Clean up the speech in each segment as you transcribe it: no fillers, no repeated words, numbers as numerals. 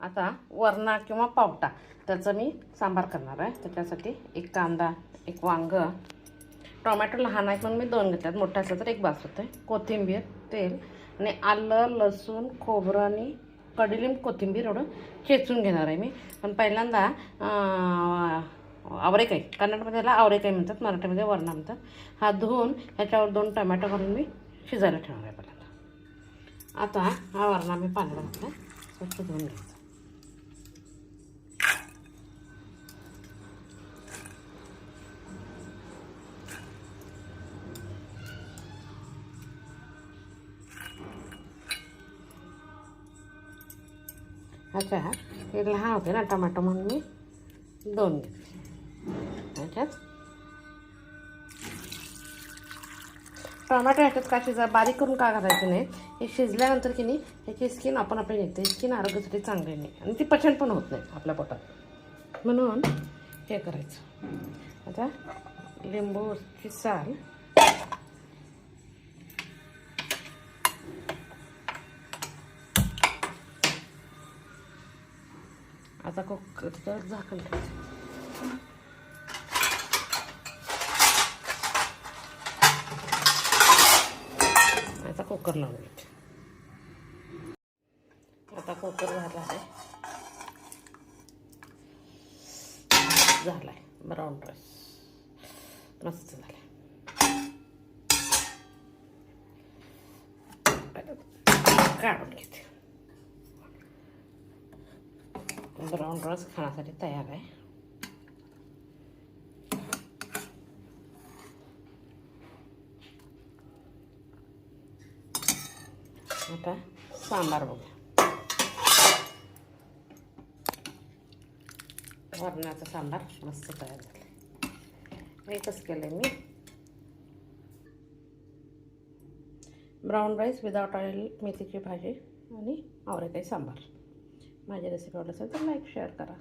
आता वरणा किंवा पावटा त्याचा मी सांबार करणार आहे। त्याच्यासाठी एक कांदा, एक वांग, टोमॅटो लहान आहेत म्हणून मी 2 घेतल्यात, मोठा असला तर 1 बास होते, कोथिंबीर, तेल आणि आलं, लसूण, खोबरं आणि कडीलिंब, कोथिंबीर एवढं चेचून घेणार आहे मी। पण पहिल्यांदा आवरेकाई, कन्नडमध्ये याला आवरेकाई म्हणतात, मराठीमध्ये वरणा म्हणतात। हा धुवून ह्याच्यावर 2 टोमॅटो घालून मी शिजायला ठेवणार आहे पहिल्यांदा। आता हा वरणा मी पाण्याला घातला, स्वच्छ धुवून घ्यायचा। अच्छा, हे लहान होते ना टोमॅटो म्हणून मी 2 घेतले। त्याच्यात टोमॅटो ह्याच्यात का शिजा बारीक करून का घालायचं नाही, हे शिजल्यानंतर की नाही ह्याची स्किन आपण आपली निघते, स्किन आरोग्यासाठी चांगली नाही आणि ती पचन पण होत नाही आपल्या पोटात, म्हणून हे करायचं। आता लिंबूची साल, आता कुकर झाकण ठेवायचं। आता कुकर लावून घ्यायचं। आता कुकर झाला आहे, झालाय ब्राऊन राईस मस्त झालाय। काढून घेते। ब्राऊन राईस खाण्यासाठी तयार आहे। आता सांबार बघूया। वरणाचा सांबार मस्त तयार झाला। एकच केलं मी, ब्राऊन राईस विदाउट ऑइल, मेथीची भाजी आणि आवरेकाई सांबार। माझी रेसिपी आवडली असेल तर लाईक शेअर करा।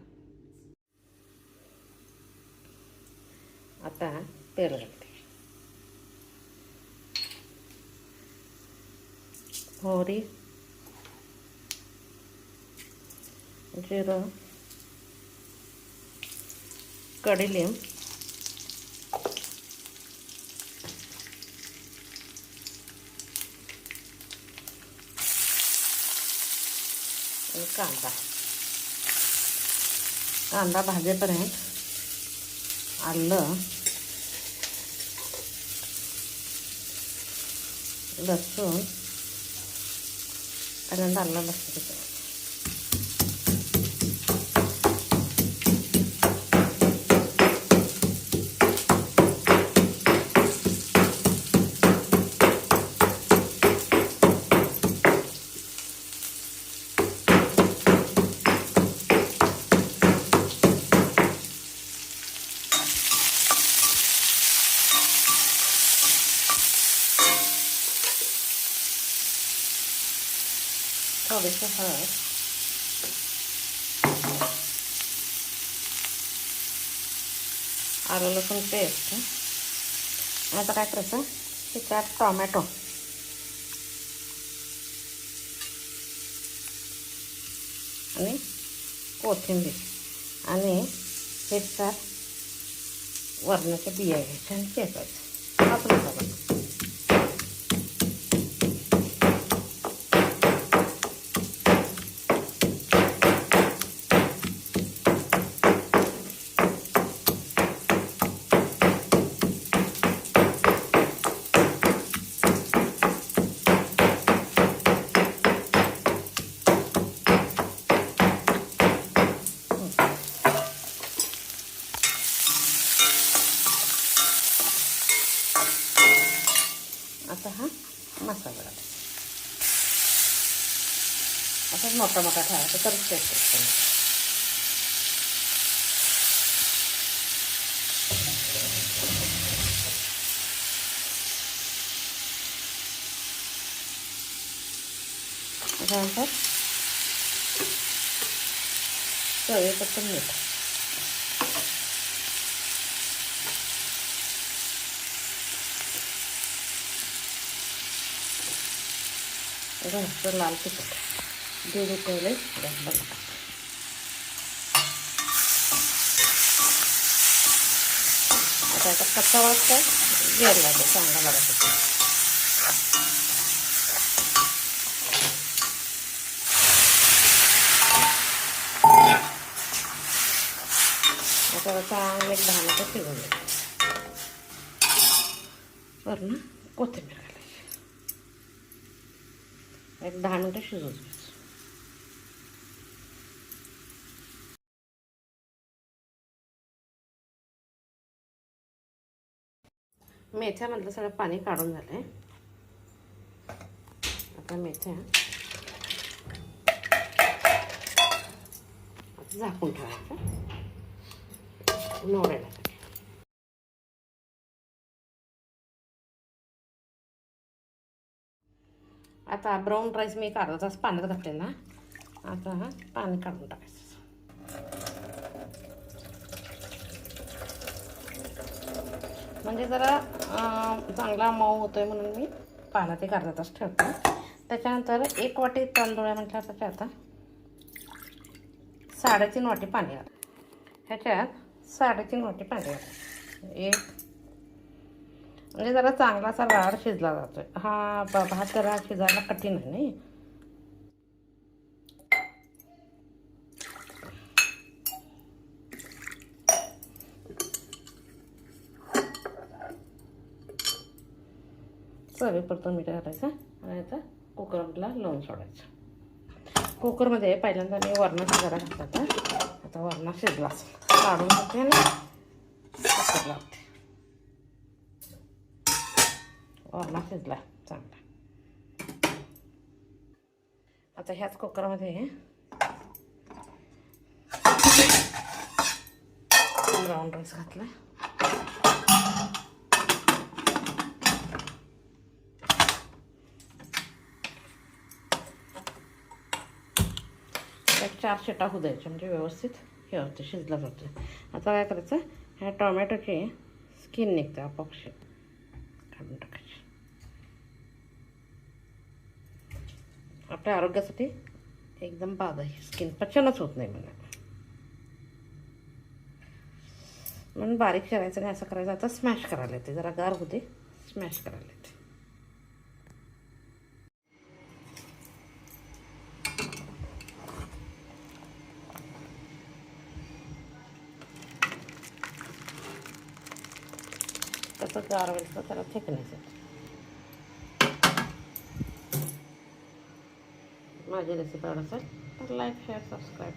आता तेल घालते, मोहरी, जिरं, कडीलिंब, आणि कांदा भाजेपर्यंत आलं, लसूण, पहिल्यांदा आलं लसूण थोडीशी हळद, आलं लसूण पेस्ट। आता काय करायचं, त्यात टोमॅटो आणि कोथिंबीर आणि हे 4 वरणाच्या बिया घ्यायच्या आणि चेचायचं। हाच मसाला। आता हा मसाला घालायचा। असाच मोठा मोठा ठेवायचा तर टेस्ट येते। त्याच्यानंतर चवीपुरतं मीठ, घरचं लाल तिखट, 1.5 उकळले गॅस बंद. त्याचा कच्चा वास काय गेला लागतो चांगला बऱ्यापैकी. आता चांगलं एक 10 मिनिटं शिजवून द्यायचं. वरून कोथिंबीर घालायची. एक 10 मिनिटं शिजवून द्यायचं. मेथ्यामधलं सगळं पाणी काढून झालं आहे. आता मेथ्या झाकून ठेवायचं नवऱ्यासाठी. आता ब्राऊन राईस मी एक अर्धा तास पाण्यात घातलेला. आता पाणी काढून टाकायचं. म्हणजे जरा चांगला मऊ होतोय म्हणून मी पाण्यात एक अर्धा तास ठेवते. त्याच्यानंतर 1 वाटी तांदूळ आहे म्हटलं त्याच्यात आता 3.5 वाटी पाणी घाल. ह्याच्यात 3.5 वाटी पाणी घाल. एक म्हणजे जरा चांगलासा राड शिजला जातोय. हा भात जरा शिजायला कठीण आहे नाही. चवीपुरतं मीठ घालायचं आणि आता कुकरला लावून सोडायचं. कुकरमध्ये पहिल्यांदा मी वरणाचा जरा घातला. आता वरणा शिजला काढून घेते ना कुकर लावते. वरणा शिजला चांगला. आता ह्याच कुकरमध्ये ब्राऊन राईस घातला. एक 4 शिटा होऊ द्यायच्या म्हणजे व्यवस्थित हे होते शिजला जातो. आता काय करायचं ह्या टोमॅटोची स्किन निघते आपोआप काढून टाकायची. आपल्या आरोग्यासाठी एकदम बाद आहे. स्किन पचनच होत नाही म्हणून बारीक करायचं नाही. असं करायचं. आता स्मॅश करायला येते. जरा गार होते स्मॅश करायला येते. तसं गार व्हायचं त्याला थिकनेस येते. माझी रेसिपी आवडत असेल तर लाईक शेअर सबस्क्राईब.